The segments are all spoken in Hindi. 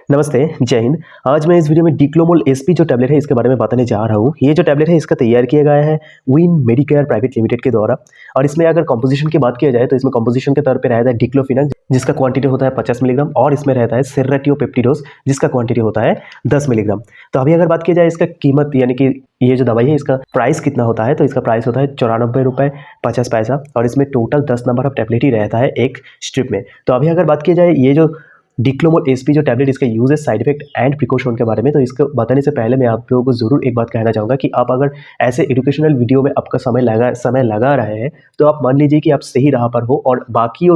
नमस्ते, जय हिंद। आज मैं इस वीडियो में डिक्लोमोल एसपी जो टैबलेट है इसके बारे में बताने जा रहा हूँ। ये जो टैबलेट है इसका तैयार किया गया है विन मेडिकेयर प्राइवेट लिमिटेड के द्वारा। और इसमें अगर कंपोजिशन की बात किया जाए तो इसमें कंपोजिशन के तौर पे रहता है डिक्लोफिनाक, जिसका क्वांटिटी होता है 50 मिलीग्राम, और इसमें रहता है सेराटियोपेप्टिडोस, जिसका क्वांटिटी होता है 10 मिलीग्राम। तो अभी अगर बात की जाए इसका कीमत, यानी कि ये जो दवाई है इसका प्राइस कितना होता है, तो इसका प्राइस होता है 94 रुपये 50 पैसा, और इसमें टोटल 10 नंबर ऑफ टैबलेट ही रहता है एक स्ट्रिप में। तो अभी अगर बात की जाए ये जो डिक्लोमोल एसपी जो टैबलेट, इसका uses, side effect and precaution के बारे में, तो इसको बताने से पहले मैं आप लोगों को ज़रूर एक बात कहना चाहूँगा कि आप अगर ऐसे एजुकेशनल वीडियो में आपका समय लगा रहे हैं तो आप मान लीजिए कि आप सही राह पर हो और बाकी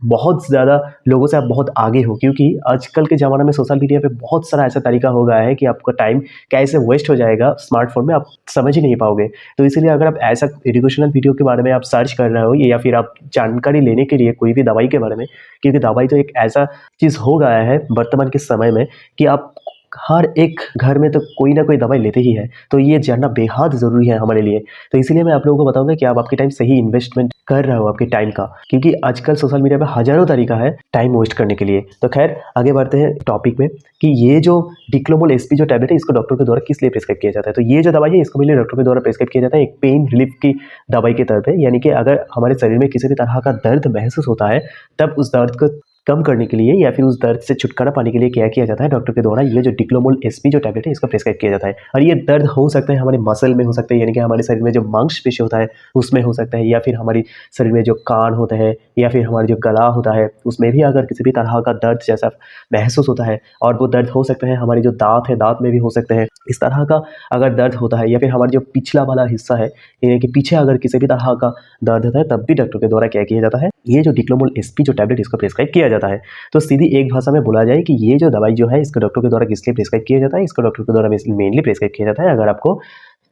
बहुत ज़्यादा लोगों से आप बहुत आगे हो, क्योंकि आजकल के ज़माने में सोशल मीडिया पे बहुत सारा ऐसा तरीका हो गया है कि आपका टाइम कैसे वेस्ट हो जाएगा स्मार्टफोन में, आप समझ ही नहीं पाओगे। तो इसीलिए अगर आप ऐसा एजुकेशनल वीडियो के बारे में आप सर्च कर रहे हो या फिर आप जानकारी लेने के लिए कोई भी दवाई के बारे में, क्योंकि दवाई तो एक ऐसा चीज़ हो गया है वर्तमान के समय में कि आप हर एक घर में तो कोई ना कोई दवाई लेते ही है, तो ये जानना बेहद ज़रूरी है हमारे लिए। तो इसीलिए मैं आप लोगों को बताऊंगा कि आप आपके टाइम सही इन्वेस्टमेंट कर रहे हो आपके टाइम का, क्योंकि आजकल सोशल मीडिया पे हज़ारों तरीका है टाइम वेस्ट करने के लिए। तो खैर आगे बढ़ते हैं टॉपिक में कि ये जो डिक्लोमोल एसपी जो टैबलेट है इसको डॉक्टर के द्वारा किस लिए प्रेस्क्राइब किया जाता है। तो ये जो दवाई है इसको मेनली डॉक्टर के द्वारा प्रेस्क्राइब किया जाता है एक पेन रिलीफ की दवाई के तौर पर, यानी कि अगर हमारे शरीर में किसी भी तरह का दर्द महसूस होता है तब उस दर्द को कम करने के लिए या फिर उस दर्द से छुटकारा पाने के लिए क्या किया जाता है, डॉक्टर के द्वारा ये जो डिक्लोमोल एसपी जो टैबलेट है इसका प्रेस्क्राइब किया जाता है। और ये दर्द हो सकता है हमारे मसल में हो सकता है, यानी कि हमारे शरीर में जो मांसपेशी होता है उसमें हो सकता है, या फिर हमारी शरीर में जो कान होता है या फिर हमारा जो गला होता है उसमें भी अगर किसी भी तरह का दर्द जैसा महसूस होता है, और वो दर्द हो सकता है हमारे जो दांत है दांत में भी हो सकते हैं, इस तरह का अगर दर्द होता है, या फिर हमारा जो पिछला वाला हिस्सा है यानी कि पीछे अगर किसी भी तरह का दर्द होता है तब भी डॉक्टर के द्वारा क्या किया जाता है, ये जो डिक्लोमोल एसपी जो टैबलेट इसको प्रेस्क्राइब किया जाता है। तो सीधी एक भाषा में बोला जाए कि ये जो दवाई जो है इसको डॉक्टर के द्वारा किस लिए प्रेस्क्राइब किया जाता है, इसको डॉक्टर के द्वारा मेनली प्रेस्क्राइब किया जाता है अगर आपको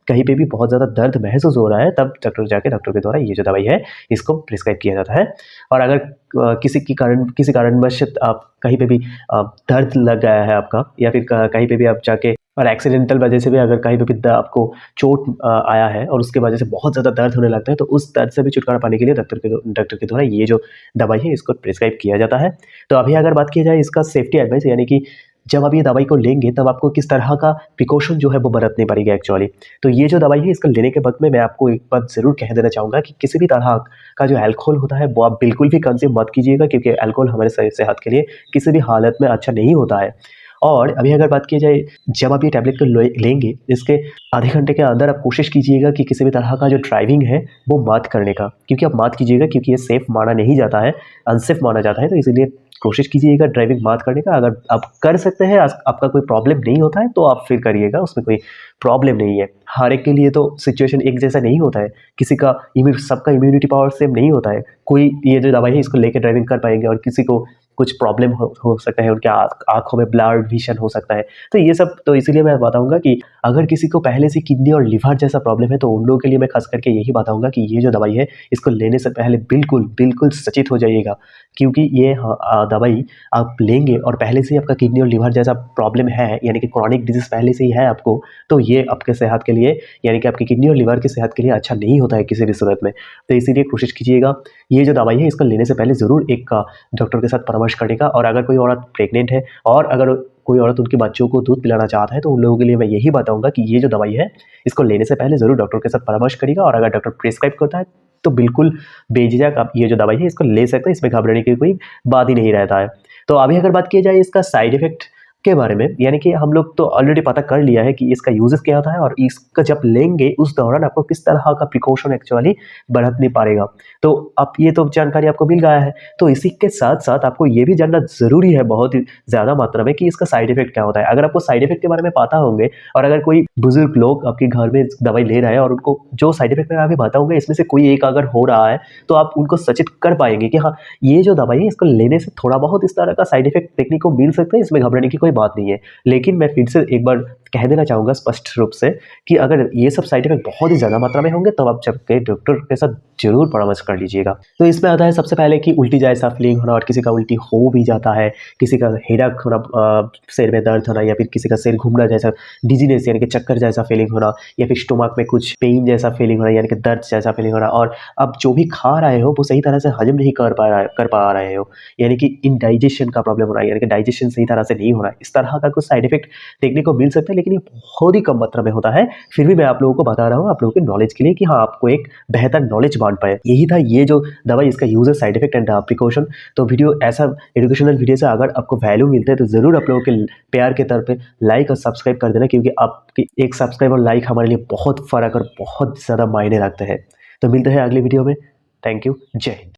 कहीं पे भी बहुत ज़्यादा दर्द महसूस हो रहा है तब डॉक्टर के द्वारा ये जो दवाई है इसको प्रिस्क्राइब किया जाता है। और अगर किसी कारणवश आप कहीं पे भी दर्द लग गया है आपका, या फिर कहीं पे भी आप जाके और एक्सीडेंटल वजह से भी अगर कहीं पे भी आपको चोट आया है और उसके वजह से बहुत ज़्यादा दर्द होने लगता है, तो उस दर्द से भी छुटकारा पाने के लिए डॉक्टर के द्वारा ये जो दवाई है इसको प्रिस्क्राइब किया जाता है। तो अभी अगर बात की जाए इसका सेफ्टी एडवाइस, यानी कि जब आप ये दवाई को लेंगे तब आपको किस तरह का प्रिकॉशन जो है वो बरतनी पड़ेगी एक्चुअली। तो ये जो दवाई है इसको लेने के वक्त में मैं आपको एक बात ज़रूर कह देना चाहूँगा कि किसी भी तरह का जो अल्कोहल होता है वो आप बिल्कुल भी कंज्यूम मत कीजिएगा, क्योंकि अल्कोहल हमारे सेहत के लिए किसी भी हालत में अच्छा नहीं होता है। और अभी अगर बात की जाए जब आप ये टैबलेट को लेंगे इसके आधे घंटे के अंदर आप कोशिश कीजिएगा कि किसी भी तरह का जो ड्राइविंग है वो मत करने का, क्योंकि आप मत कीजिएगा, क्योंकि ये सेफ़ माना नहीं जाता है, अनसेफ माना जाता है। तो इसीलिए कोशिश कीजिएगा ड्राइविंग मत करने का। अगर आप कर सकते हैं, आपका कोई प्रॉब्लम नहीं होता है तो आप फिर करिएगा, उसमें कोई प्रॉब्लम नहीं है। हर एक के लिए तो सिचुएशन एक जैसा नहीं होता है, सबका इम्यूनिटी पावर सेम नहीं होता है। कोई ये जो दवाई है इसको लेकर ड्राइविंग कर पाएंगे और किसी को कुछ प्रॉब्लम हो सकता है, उनके आँखों में ब्लड विजन हो सकता है। तो ये सब, तो इसीलिए मैं बताऊंगा कि अगर किसी को पहले से किडनी और लिवर जैसा प्रॉब्लम है तो उन लोगों के लिए मैं खास करके यही बताऊंगा कि ये जो दवाई है इसको लेने से पहले बिल्कुल सचेत हो जाइएगा, क्योंकि ये दवाई आप लेंगे और पहले से ही आपका किडनी और लिवर जैसा प्रॉब्लम है, यानी कि क्रॉनिक डिजीज पहले से ही है आपको, तो ये आपके सेहत के लिए, यानी कि आपकी किडनी और लिवर की सेहत के लिए अच्छा नहीं होता है किसी भी सूरत में। तो इसीलिए कोशिश कीजिएगा ये जो दवाई है इसको लेने से पहले ज़रूर एक डॉक्टर के साथ परामर्श करने का। और अगर कोई औरत प्रेग्नेंट है और अगर कोई औरत उनके बच्चों को दूध पिलाना चाहता है तो उन लोगों के लिए मैं यही बताऊंगा कि ये जो दवाई है इसको लेने से पहले ज़रूर डॉक्टर के साथ परामर्श करिएगा। और अगर डॉक्टर प्रिस्क्राइब करता है तो बिल्कुल बेझिझक आप ये जो दवाई है इसको ले सकते हैं, इसमें घबराने की कोई बात ही नहीं रहता है। तो अभी अगर बात की जाए इसका साइड इफेक्ट के बारे में, यानी कि हम लोग तो ऑलरेडी पता कर लिया है कि इसका यूजेस क्या होता है और इसका जब लेंगे उस दौरान आपको किस तरह का प्रिकॉशन एक्चुअली बरतनी पड़ेगा। तो अब ये तो जानकारी आपको मिल गया है, तो इसी के साथ साथ आपको ये भी जानना ज़रूरी है बहुत ही ज़्यादा मात्रा में कि इसका साइड इफेक्ट क्या होता है। अगर आपको साइड इफेक्ट के बारे में पता होंगे और अगर कोई बुजुर्ग लोग आपके घर में दवाई ले रहे हैं और उनको जो साइड इफेक्ट मैं अभी बताऊंगा इसमें से कोई एक अगर हो रहा है तो आप उनको सचेत कर पाएंगे कि हाँ, ये जो दवाई है इसको लेने से थोड़ा बहुत इस तरह का साइड इफेक्ट देखने को मिल सकता है, इसमें घबराने की कोई कोई बात नहीं है। लेकिन मैं फिर से एक बार कह देना चाहूँगा स्पष्ट रूप से कि अगर ये सब साइड इफ़ेक्ट बहुत ही ज़्यादा मात्रा में होंगे तब आप जाके डॉक्टर के साथ ज़रूर परामर्श कर लीजिएगा। तो इसमें आता है सबसे पहले कि उल्टी जैसा फीलिंग होना और किसी का उल्टी हो भी जाता है, किसी का हेडेक होना, सिर में दर्द होना या फिर किसी का सिर घूमना जैसा डिज़ीनेस यानी कि चक्कर जैसा फीलिंग होना या फिर स्टोमक में कुछ पेन जैसा फीलिंग होना यानी कि दर्द जैसा फीलिंग होना और आप जो भी खा रहे हो वो सही तरह से हज़म नहीं कर पा रहे हो, यानी कि इंडाइजेशन का प्रॉब्लम हो रहा है यानी कि डाइजेशन सही तरह से नहीं हो रहा है। इस तरह का कुछ साइड इफ़ेक्ट देखने को मिल सकता है, लेकिन ये बहुत ही कम मात्रा में होता है। फिर भी मैं आप लोगों को बता रहा हूँ आप लोगों के नॉलेज के लिए कि हाँ, आपको एक बेहतर नॉलेज बाँट पाएँ। यही था ये जो दवाई, इसका यूज़ है, साइड इफ़ेक्ट एंड प्रिकॉशन। तो वीडियो ऐसा एजुकेशनल वीडियो से अगर आपको वैल्यू मिलता है तो ज़रूर आप लोगों के प्यार के तौर पे लाइक और सब्सक्राइब कर देना, क्योंकि आपकी एक सब्सक्राइब और लाइक हमारे लिए बहुत फ़र्क और बहुत ज़्यादा मायने रखते हैं। तो मिलते हैं अगली वीडियो में। Thank you. जय हिंद।